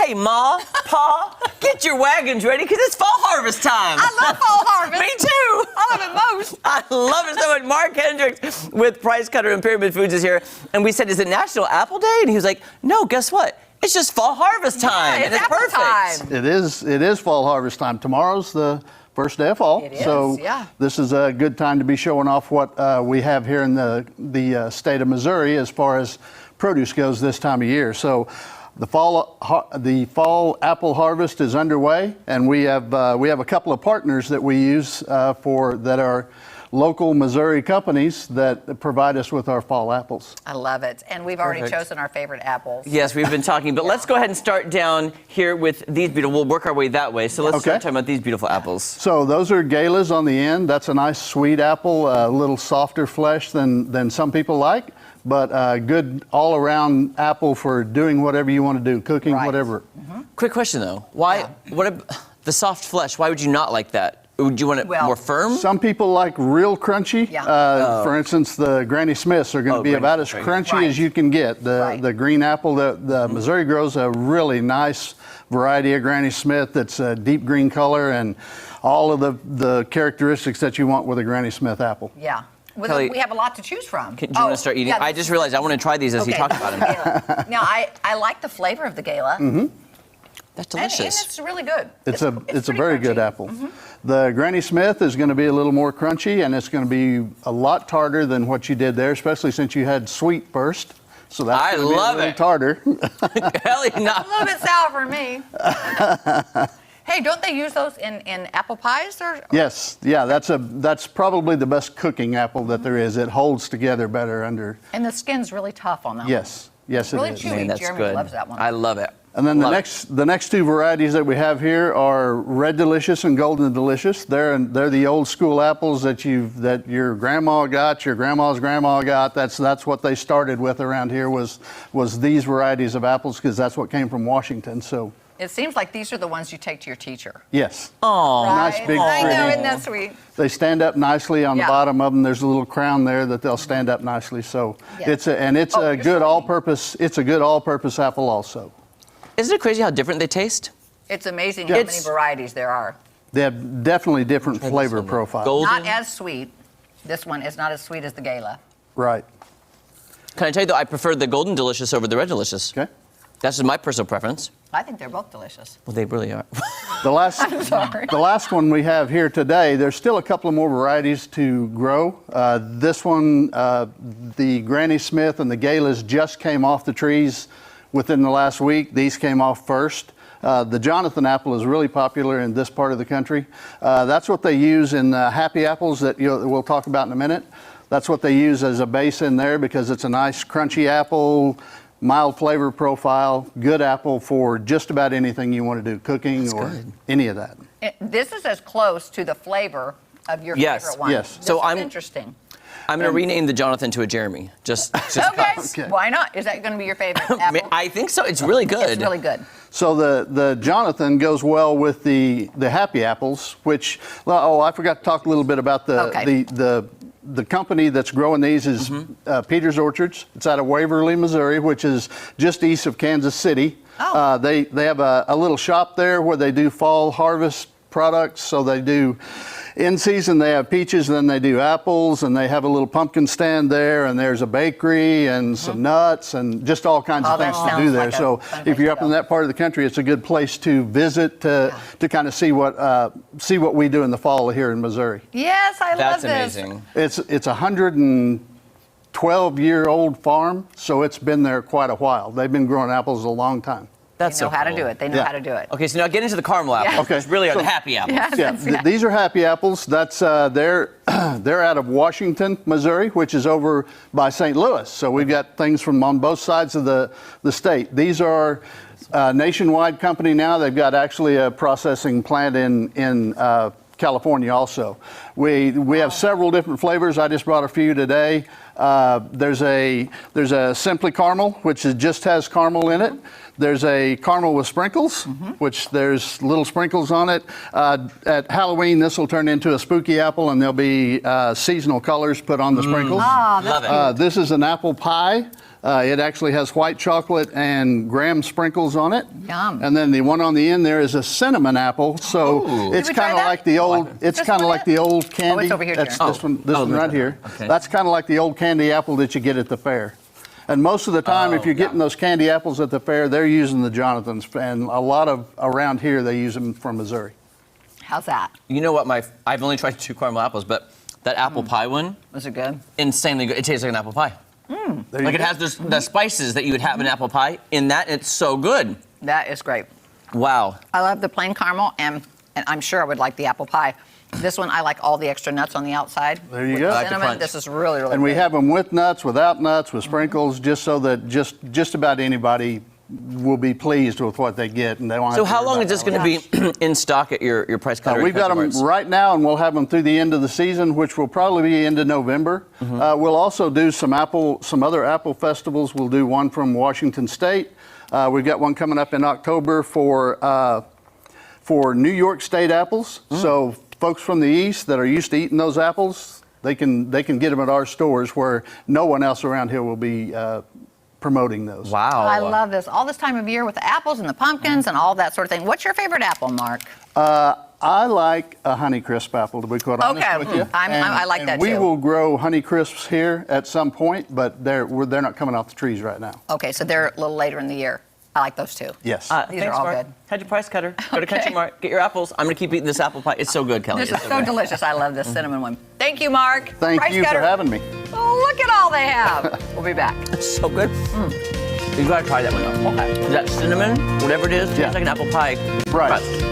Hey, Ma, Pa, get your wagons ready because it's fall harvest time. I love fall harvest. Me too. I love it most. I love it so much. Mark Hendricks with Price Cutter and Pyramid Foods is here. And we said, is it National Apple Day? And he was like, no, guess what? It's just fall harvest time. Yeah, and it's it's apple perfect. time. It is fall harvest time. Tomorrow's the first day of fall. It is, so yeah. This is a good time to be showing off what we have here in the state of Missouri as far as produce goes this time of year. So the fall apple harvest is underway, and we have a couple of partners that we use that are local Missouri companies that provide us with our fall apples. I love it. And we've already Perfect. chosen our favorite apples. Yes, we've been talking, but let's go ahead and start down here with these beautiful. We'll work our way that way. So let's start talking about these beautiful apples. So those are galas on the end. That's a nice sweet apple, a little softer flesh than some people like, but a good all-around apple for doing whatever you want to do, cooking, Right. whatever. Quick question though, why? The soft flesh? Why would you not like that? Would you want it more firm? Some people like real crunchy. Yeah. For instance, the Granny Smiths are going to be Granny about as Smiths, crunchy right. as you can get. Right. The green apple, the Missouri grows a really nice variety of Granny Smith that's a deep green color and all of the characteristics that you want with a Granny Smith apple. Yeah. Kelly, We have a lot to choose from. Do you want to start eating? Yeah, I just realized I want to try these as he talked about them. them. Now, I like the flavor of the gala. Mm-hmm. That's And delicious. it's really good. It's a pretty very good crunchy. apple. The Granny Smith is going to be a little more crunchy, and it's going to be a lot tartar than what you did there, especially since you had sweet first. So that's I going to be love a little it. tartar. Kelly, A little bit sour for me. Hey, don't they use those in apple pies? Or? Yes, yeah, that's probably the best cooking apple that there is. It holds together better under. And the skin's really tough on that Yes, yes, it Really is. chewy. Man, that's Jeremy good. loves that one. I love it. And then Love the next two varieties that we have here are Red Delicious and Golden Delicious. They're the old school apples that your grandma got, your grandma's grandma got. That's what they started with around here was these varieties of apples because that's what came from Washington. So It seems like these are the ones you take to your teacher. yes. Oh, Nice Right? big I know, pretty. isn't that sweet? They stand up nicely on Yeah. the bottom of them. There's a little crown there that they'll stand up nicely. So Yeah. it's a you're good sorry. all-purpose. It's a good all-purpose apple also. isn't it crazy how different they taste? It's amazing Yeah. how many varieties there are. They have definitely different Try this flavor one then. profiles. Golden. Not as sweet. This one is not as sweet as the gala. Right. Can I tell you though, I prefer the Golden Delicious over the Red Delicious. Okay. That's just my personal preference. I think they're both delicious. Well, they really are. The last, sorry. the last one we have here today, there's still a couple of more varieties to grow. This one, the Granny Smith and the Galas just came off the trees within the last week. These came off first. The Jonathan apple is really popular in this part of the country. That's what they use in Happy Apples that we'll talk about in a minute. That's what they use as a base in there because it's a nice crunchy apple, mild flavor profile, good apple for just about anything you want to do, cooking or any of that. This is as close to the flavor of your Yes. favorite one. Yes. This So is I'm- interesting. I'm going to rename the Jonathan to a Jeremy. Just Okay. 'cause. Okay. Why not? Is that going to be your favorite I mean, apple? I think so. It's really good. It's really good. So the Jonathan goes well with the Happy Apples, which I forgot to talk a little bit about Okay. the company that's growing these is Peter's Orchards. It's out of Waverly, Missouri, which is just east of Kansas City. Oh. They have a little shop there where they do fall harvest products. So they do in season they have peaches, then they do apples, and they have a little pumpkin stand there, and there's a bakery and some nuts and just all kinds of that things to sounds do there. like a So fun if place you're to up in go. that part of the country, it's a good place to visit to kind of see what we do in the fall here in Missouri. Yes, I That's love this. amazing. It's a 112-year-old farm, so it's been there quite a while. They've been growing apples a long time. That's They know so how to cool. do it. They know Yeah. how to do it. Okay, so now get into the caramel apples, Yeah. Okay, which really are so- the happy apples. Yes, Yeah, that's right. these are Happy Apples. That's they're out of Washington, Missouri, which is over by St. Louis. So we've got things from on both sides of the state. These are a nationwide company now. They've got actually a processing plant in California also. We have several different flavors. I just brought a few today. There's a Simply Caramel, which just has caramel in it. There's a caramel with sprinkles, which there's little sprinkles on it. At Halloween, this will turn into a spooky apple, and there'll be seasonal colors put on the sprinkles. Ah, Love it. This is an apple pie. It actually has white chocolate and graham sprinkles on it. Yum. And then the one on the end there is a cinnamon apple. So it's Did we try kind of that? like the old. It's This kind of one like the old candy. it's over here, That's Jared. this one. This one look right at that. here. Okay. That's kind of like the old candy apple that you get at the fair. And most of the time, if you're getting those candy apples at the fair, they're using the Jonathan's. And a lot of around here, they use them from Missouri. How's that? You know what? I've only tried 2 caramel apples, but that apple pie one, Was it good? insanely good. It tastes like an apple pie. There you Like it go. has the spices that you would have in apple pie in that. It's so good. That is great. Wow. I love the plain caramel, and I'm sure I would like the apple pie. This one, I like all the extra nuts on the outside. There you With go. the I like the cinnamon, crunch. this is really, really And we good. have them with nuts, without nuts, with sprinkles, just so that just about anybody will be pleased with what they get, and they don't have So to how worry long about is this all going to be in stock at your Price Cutter? We've got them right now, and we'll have them through the end of the season, which will probably be into November. We'll also do some other apple festivals. We'll do one from Washington State. We've got one coming up in October for New York State apples. So folks from the east that are used to eating those apples, they can get them at our stores where no one else around here will be promoting those. Wow. I love this. All this time of year with the apples and the pumpkins and all that sort of thing. What's your favorite apple, Mark? I like a Honeycrisp apple, to be quite honest Okay, with you. I like and that we too. will grow Honeycrisps here at some point, but they're not coming off the trees right now. Okay, so they're a little later in the year. I like those too. Yes. These are Thanks, all Mark. good. Head to Price Cutter. Go to Okay. Country Mart. Get your apples. I'm going to keep eating this apple pie. It's so good, Kelly. This is It's so good. delicious. I love this cinnamon one. Thank you, Mark. Thank Price you Cutter. for having me. Oh, look at all they have. We'll be back. It's so good. You got to try that one though. Okay. That cinnamon, whatever it is, tastes Yeah. like an apple pie. Right. crust.